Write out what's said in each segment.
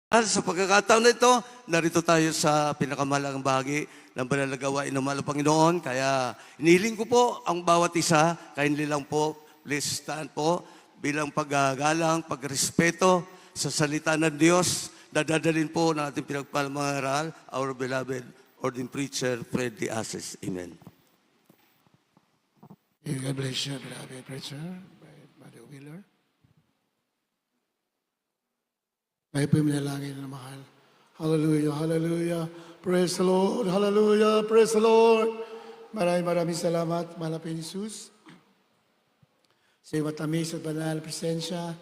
Sa pagkakataon na ito, narito tayo sa pinakamahalagang bahagi ng banal na gawain ng mahal na Panginoon. Kaya inihiling ko po ang bawat isa, kindly lang po, please stand po, bilang paggagalang, pagrespeto sa salita ng Diyos na dadalhin po ng ating pinagpalamaral, our beloved ordained preacher, Fred D. Ases. Amen. God bless you, beloved preacher, Brother Wheeler. Tayo po yung manalangin na mahal. Hallelujah, hallelujah. Praise the Lord, hallelujah, praise the Lord. Maraming salamat, mahal na po Jesus. Sa iyong matamis at banal na presensya.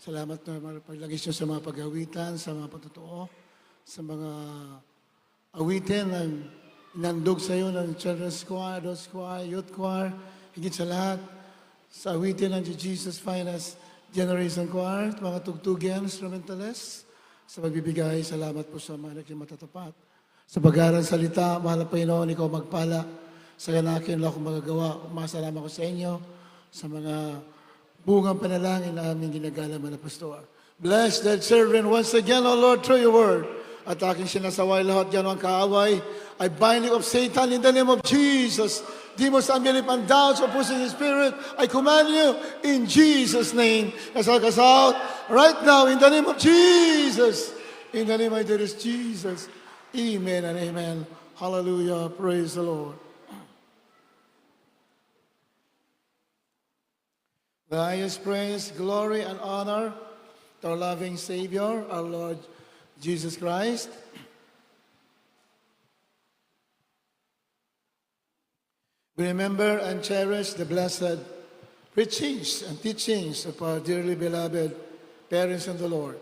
Salamat na paglagis niyo sa mga pag-awitan, sa mga patutuo, sa mga awitin ng inandog sa iyo ng Children's Choir, Adults Choir, Youth Choir, higit sa lahat, sa awitin ng Jesus Finest Generation Choir, mga tugtugian, instrumentalists, sa pagbibigay, salamat po sa mga naging matatapat. Sa pag-aaral salita, mahal na Panginoon, ikaw magpala, sa ganakin lang akong magagawa, umasalamat ko sa inyo, sa mga bungang panalangin na aming ginagala mga pastor. Bless that servant once again, O Lord, through your word. At aking sinasaway lahat dyan ang kaaway, I bind you of Satan in the name of Jesus. Demons, unbelief, and doubts, opposing spirit, I command you in Jesus' name. Kasal out right now in the name of Jesus. In the name of Jesus. Amen and amen. Hallelujah. Praise the Lord. The highest praise, glory, and honor to our loving Savior, our Lord Jesus Christ. We remember and cherish the blessed preachings and teachings of our dearly beloved parents in the Lord.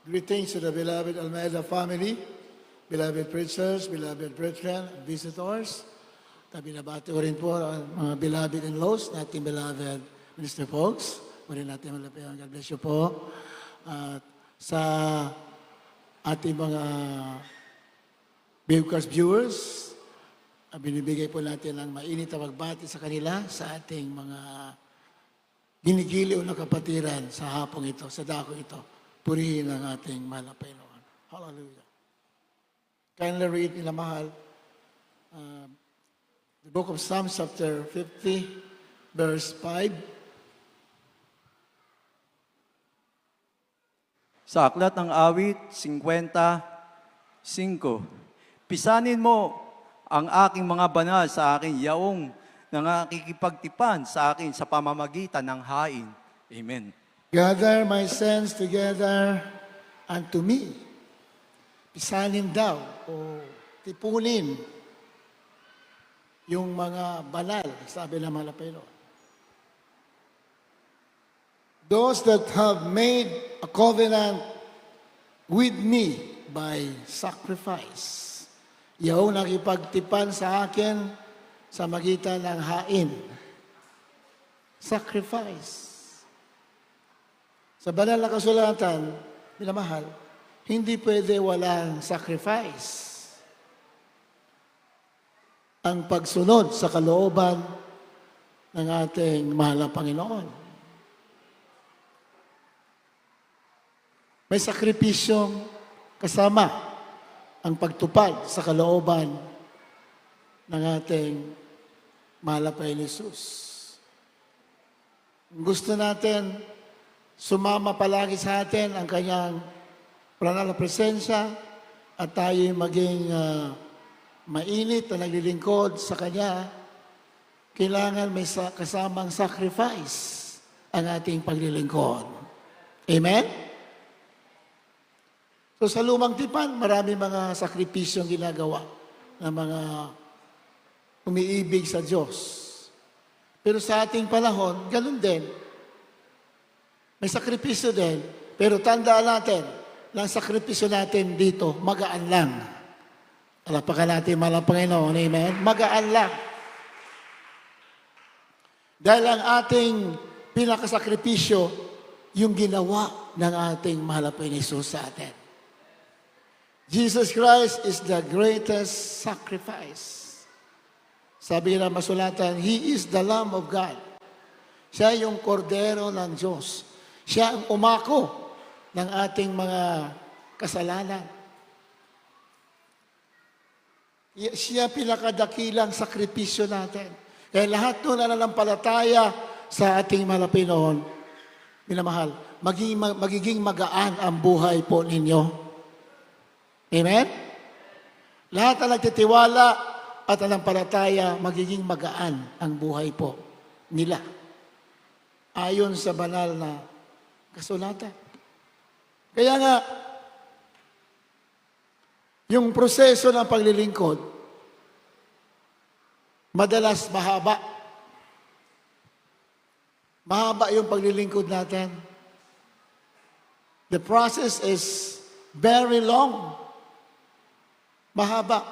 Greetings to the beloved Almeida family, beloved preachers, beloved brethren, and visitors. Binabati ko rin po ang mga beloved in-laws, nating beloved Minister Folks. Muli natin malapihan. God bless you po. At sa ating mga Bibcast viewers, binibigay po natin ang mainit na pagbati sa kanila sa ating mga ginigiliw na kapatiran sa hapong ito, sa dakong ito. Purihin ang ating mahal na Panginoon. Hallelujah. Kindly read nila mahal the book of Psalms chapter 50, verse 5. Sa aklat ng awit, 55, pisanin mo ang aking mga banal sa aking yaong nakikipagtipan sa akin sa pamamagitan ng hain. Amen. Gather my sins together unto me. Pisanin daw o tipunin yung mga banal, sabi ng mga Panginoon. Those that have made a covenant with me by sacrifice. Yaong nakipagtipan sa akin sa magitan ng hain. Sacrifice. Sa banal na kasulatan, minamahal, hindi pwede walang sacrifice. Ang pagsunod sa kalooban ng ating mahal na Panginoon. May sakripisyong kasama ang pagtupad sa kalooban ng ating mahal na Panginoon Jesus. Gusto natin sumama palagi sa atin ang kanyang banal na presensya at tayo maging mainit na naglilingkod sa kanya, kailangan may kasamang sacrifice ang ating paglilingkod. Amen? So sa lumang tipan, marami mga sakripisyong ginagawa ng mga umiibig sa Diyos. Pero sa ating panahon, ganun din. May sakripisyo din. Pero tandaan natin, na ang sakripisyo natin dito, magaan lang. Alapakan natin, mahal na Panginoon. Amen? Magaan lang. Dahil ang ating pinakasakripisyo, yung ginawa ng ating mahal na Panginoon Jesus sa atin. Jesus Christ is the greatest sacrifice. Sabi ng masulatan, He is the Lamb of God. Siya yung kordero ng Diyos. Siya ang umako ng ating mga kasalanan. Siya pinakadakilang sakripisyo natin. Kaya lahat ng nananampalataya sa ating mahal na Panginoon, minamahal, magiging magaan ang buhay po ninyo. Amen? Lahat na nagtitiwala at nanampalataya, magiging magaan ang buhay po nila. Ayon sa banal na kasulatan. Kaya nga, yung proseso ng paglilingkod, madalas mahaba. Mahaba yung paglilingkod natin. The process is very long. Mahaba.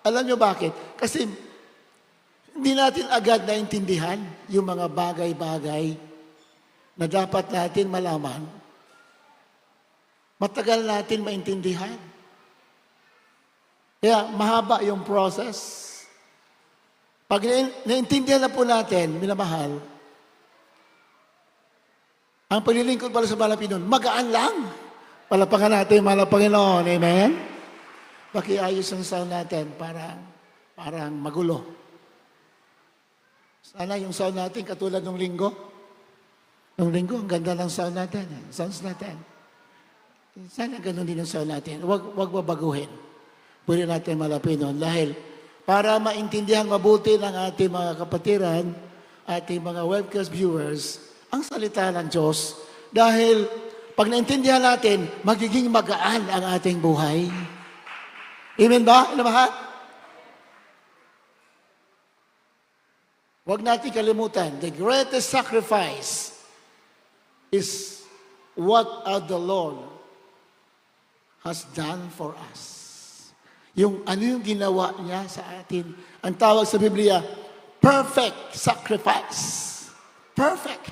Alam nyo bakit? Kasi hindi natin agad naintindihan yung mga bagay-bagay na dapat natin malaman. Matagal natin maintindihan. Kaya mahaba yung process. Pag naintindihan na po natin, minamahal, ang paglilingkod pala sa mahal na Panginoon, magaan lang. Palapakan natin, mahal na Panginoon. Amen? Pakiayos ang sound natin parang magulo. Sana yung sound natin katulad ng linggo. Nung linggo, ang ganda ng sound natin. Sounds natin. Sana ganun din ang sound natin. Huwag babaguhin. Pwede natin malapin nun. Dahil para maintindihan mabuti ng ating mga kapatiran, ating mga webcast viewers, ang salita ng Diyos. Dahil pag naintindihan natin, magiging magaan ang ating buhay. Amen ba? Ano ba? Huwag natin kalimutan, the greatest sacrifice is what the Lord has done for us. Yung ano yung ginawa niya sa atin. Ang tawag sa Biblia, perfect sacrifice. Perfect.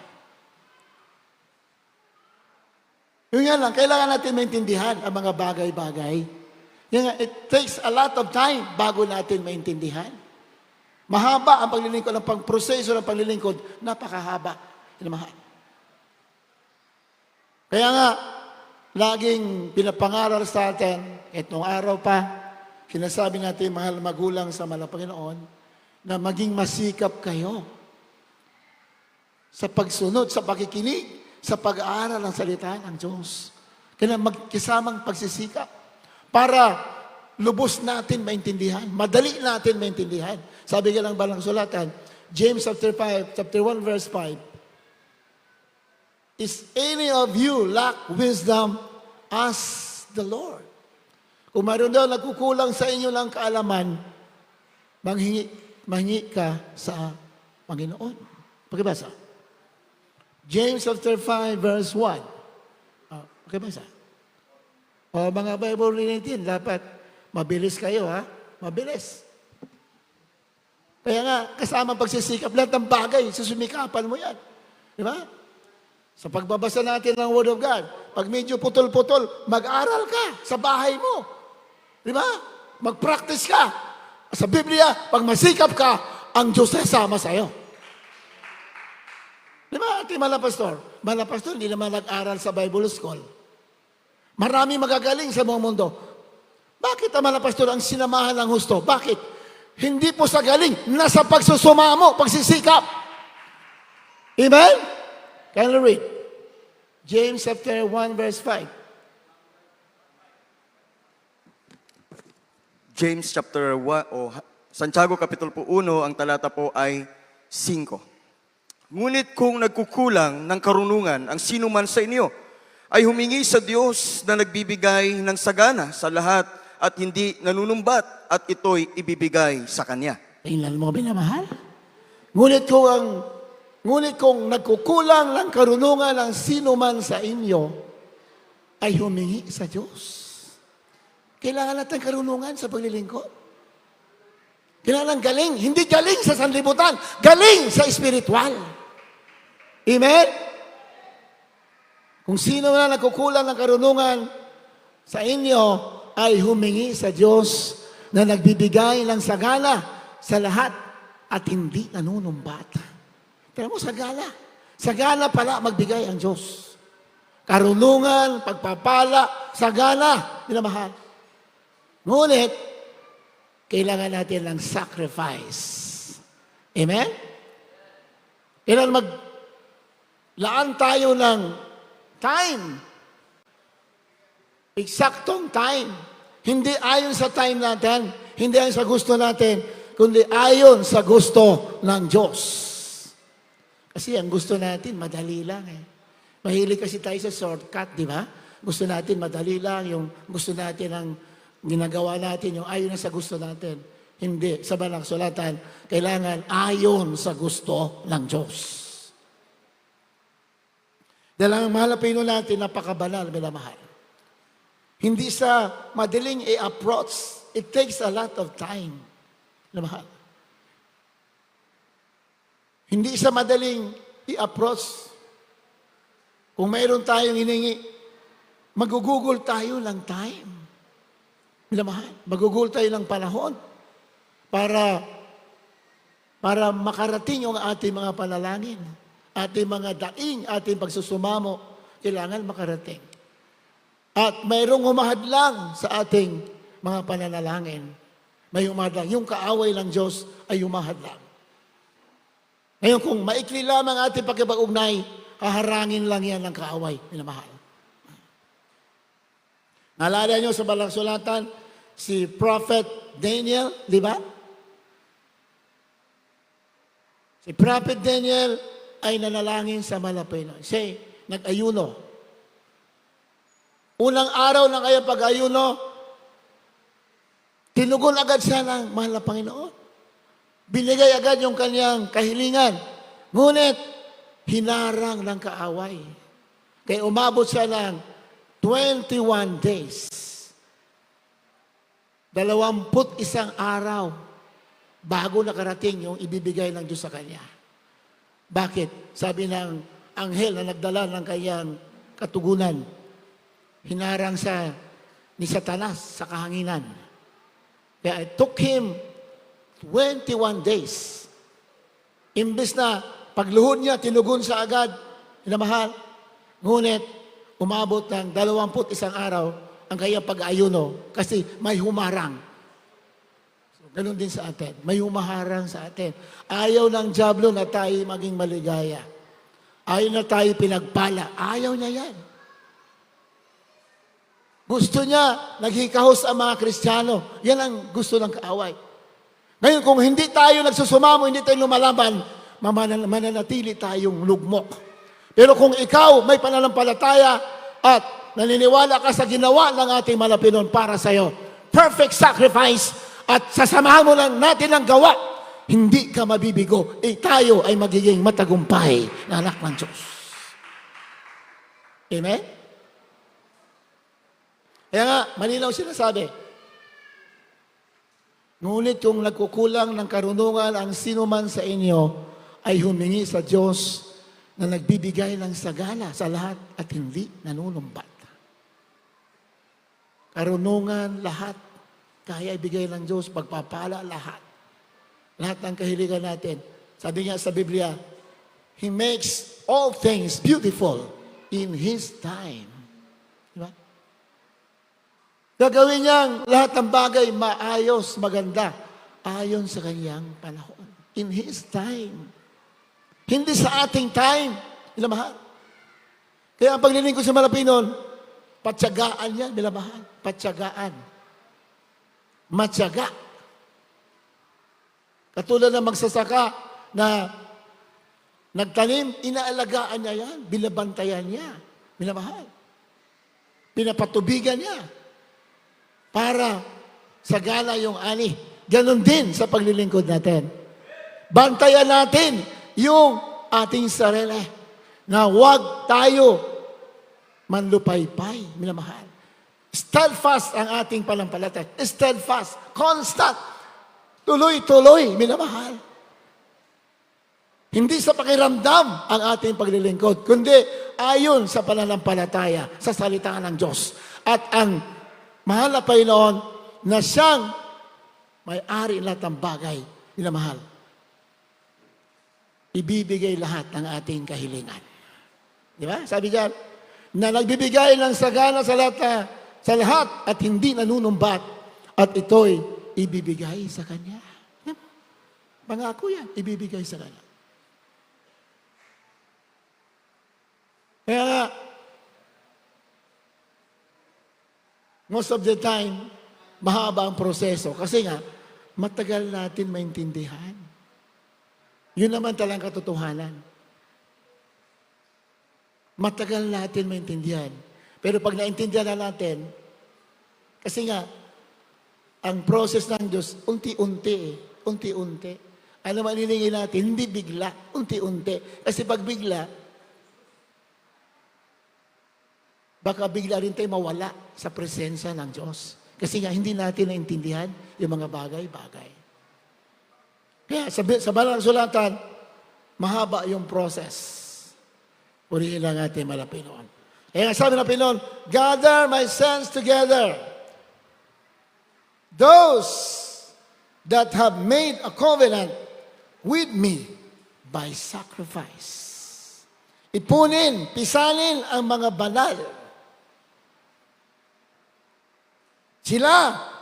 Yung nga lang, kailangan natin maintindihan ang mga bagay-bagay. Yung nga, it takes a lot of time bago natin maintindihan. Mahaba ang paglilingkod, ang pagproseso ng paglilingkod, napakahaba. Mahal. Kaya nga, laging pinapangaral sa atin, itong araw pa, sinasabi natin, mahal magulang sa mahal na Panginoon, na maging masikap kayo sa pagsunod, sa pakikinig, sa pag-aaral ng salita ng Diyos. Kaya magkasamang pagsisikap para lubos natin maintindihan, madali natin maintindihan. Sabi nga ng Balang Sulatan, James chapter 1, verse 5, is any of you lack wisdom, ask the Lord. Kung mayroon daw nagkukulang sa inyo ng kaalaman, manghingi ka sa Panginoon. Pakibasa. James chapter 5, verse 1. Pakibasa. O mga Bible reading, dapat mabilis kayo, ha? Mabilis. Kaya nga, kasama pagsisikap, lahat ng bagay, susumikapan mo yan. Di ba? Sa pagbabasa natin ng Word of God, pag medyo putol-putol, mag-aral ka sa bahay mo. Di ba? Mag-practice ka. Sa Biblia, pag masikap ka, ang Diyos ay sama sa'yo. Di ba, ati Malapastor? Malapastor, hindi naman nag-aral sa Bible School. Marami magagaling sa buong mundo. Bakit ang Malapastor ang sinamahan ng husto? Bakit? Hindi po sa galing, nasa pagsusumamo, pagsisikap. Amen? Can you read? James chapter 1, verse 5. James chapter 1, Santiago kapitulo po 1, ang talata po ay 5. Ngunit kung nagkukulang ng karunungan ang sino man sa inyo, ay humingi sa Diyos na nagbibigay ng sagana sa lahat at hindi nanunumbat at ito'y ibibigay sa Kanya. Tingnan mo, binamahal. Ngunit kung nagkukulang ng karunungan ng sino man sa inyo, ay humingi sa Diyos. Kailangan natin karunungan sa paglilingkod. Kailangan galing. Hindi galing sa sanlibutan. Galing sa espiritual. Amen? Kung sino na nagkukulang ng karunungan sa inyo, ay humingi sa Diyos na nagbibigay ng sagana sa lahat at hindi nanunumbat. Pero mo, sagana. Sagana pala magbigay ang Diyos. karunungan, pagpapala, sagana, minamahal. Ngunit, kailangan natin ng sacrifice. Amen? Kailangan maglaan tayo ng time. Eksaktong time. Hindi ayon sa time natin, hindi ayon sa gusto natin, kundi ayon sa gusto ng Diyos. Kasi ang gusto natin, madali lang eh. Mahilig kasi tayo sa shortcut, di ba? Gusto natin madali lang, yung gusto natin ang ginagawa natin, yung ayon na sa gusto natin. Hindi, sa Banal Sulatan, kailangan ayon sa gusto ng Diyos. Dahil ang malapino natin, napakabanal, minamahal. Hindi sa madaling i-approach. It takes a lot of time. Minamahal. Hindi sa madaling i-approach. Kung mayroon tayong hiningi, magugugol tayo ng time. Minamahal, magugol tayo ng panahon para makarating yung ating mga panalangin, ating mga daing, ating pagsusumamo, kailangan makarating. At mayroong humahadlang sa ating mga pananalangin. May humahadlang. Yung kaaway ng Diyos ay humahadlang. Ngayon, kung maikli lamang ating pagkipag-ugnay, haharangin lang yan ng kaaway, minamahal. Naalala nyo sa Banal Sulatan, si Prophet Daniel, di ba? Si Prophet Daniel ay nanalangin sa malapino. Siya nag-ayuno. Unang araw ng kanyang pag-ayuno, tinugon agad siya ng mahal na Panginoon. Binigay agad yung kanyang kahilingan. Ngunit, hinarang ng kaaway. Kaya umabot siya ng 21 days. 21 araw bago nakarating yung ibibigay ng Diyos sa kanya. Bakit? Sabi ng anghel na nagdala ng kanyang katugunan, hinarang siya ni Satanas sa kahanginan. Kaya it took him 21 days. Imbes na pagluhod niya, tinugon sa agad, hinamahal. Ngunit, umabot ng 21 araw ang kanyang pag-ayuno kasi may humarang. So, ganun din sa atin. May humaharang sa atin. Ayaw ng dyablo na tayo maging maligaya. Ayaw na tayo pinagpala. Ayaw niya yan. Gusto niya, naghikahos ang mga Kristiyano. Yan ang gusto ng kaaway. Ngayon, kung hindi tayo nagsusumamo, hindi tayo lumalaban, mananatili tayong lugmok. Pero kung ikaw may pananampalataya at naniniwala ka sa ginawa ng ating malapinon para sa iyo, perfect sacrifice, at sasamahan mo lang natin ang gawa, hindi ka mabibigo. Tayo ay magiging matagumpay na anak ng Diyos. Amen? Kaya nga, malinaw sinasabi, ngunit kung nagkukulang ng karunungan ang sino man sa inyo, ay humingi sa Diyos na nagbibigay ng sagana sa lahat at hindi nanunumbat. Karunungan, lahat. Kaya ibigay ng Diyos, pagpapala, lahat. Lahat ng kahilingan natin. Sabi nga sa Biblia, He makes all things beautiful in His time. Diba? Gagawin niyang lahat ng bagay maayos, maganda, ayon sa kanyang panahon. In His time. Hindi sa ating time. Minamahal. Kaya ang paglilingkod sa malapinon, patsagaan yan, minamahal. Patsagaan. Matyaga. Katulad ng magsasaka na nagtanim, inaalagaan niya yan, binabantayan niya, minamahal. Pinapatubigan niya para sagana yung ani. Ganon din sa paglilingkod natin. Bantayan natin yung ating sarili na huwag tayo manlupaypay, minamahal. Steadfast ang ating panampalataya. Steadfast, constant, tuloy-tuloy, minamahal. Hindi sa pakiramdam ang ating paglilingkod, kundi ayon sa pananampalataya, sa salita ng Diyos. At ang mahal na Panginoon na siyang may-ari lahat ng bagay, minamahal. Ibibigay lahat ng ating kahilingan. Di ba? Sabi diyan, na nagbibigay ng sagana sa lahat at hindi nanunumbat at ito'y ibibigay sa Kanya. Pangako yan, ibibigay sa Kanya. Kaya nga, most of the time, mahaba ang proseso. Kasi nga, matagal natin maintindihan. Yun naman talagang katotohanan. Matagal natin maintindihan. Pero pag naintindihan na natin, kasi nga, ang process ng Diyos, unti-unti eh. Unti-unti. Ano man hilingin natin, hindi bigla, unti-unti. Kasi pag bigla, baka bigla rin tayo mawala sa presensya ng Diyos. Kasi nga, hindi natin naintindihan yung mga bagay-bagay. Kaya sa Banal na Sulatan, mahaba yung process. Purihin lang ating Pinoon. Kaya sabi ng Pinoon, gather my saints together. Those that have made a covenant with me by sacrifice. Ipunin, pisanin ang mga banal. Sila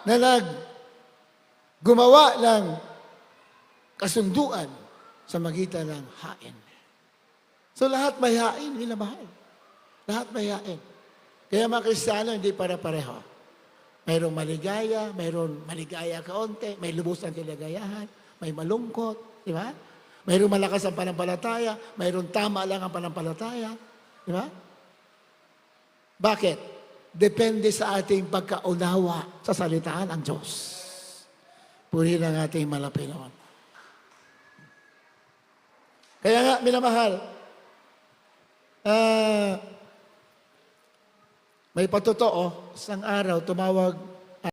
na gumawa ng kasunduan sa magitan ng hain. So lahat may hain, minamahal. Lahat may hain. Kaya mga Kristiyano, hindi para-pareho. Mayroong maligaya, mayroong maligaya kaunti, may lubos ng kaligayahan, may malungkot, di ba? Mayroong malakas ang panampalataya, mayroong tama lang ang panampalataya, di ba? Bakit? Depende sa ating pagkaunawa sa salitaan ng Diyos. Purihin ang ating Pinoon. Kaya nga, minamahal, may patotoo, isang araw tumawag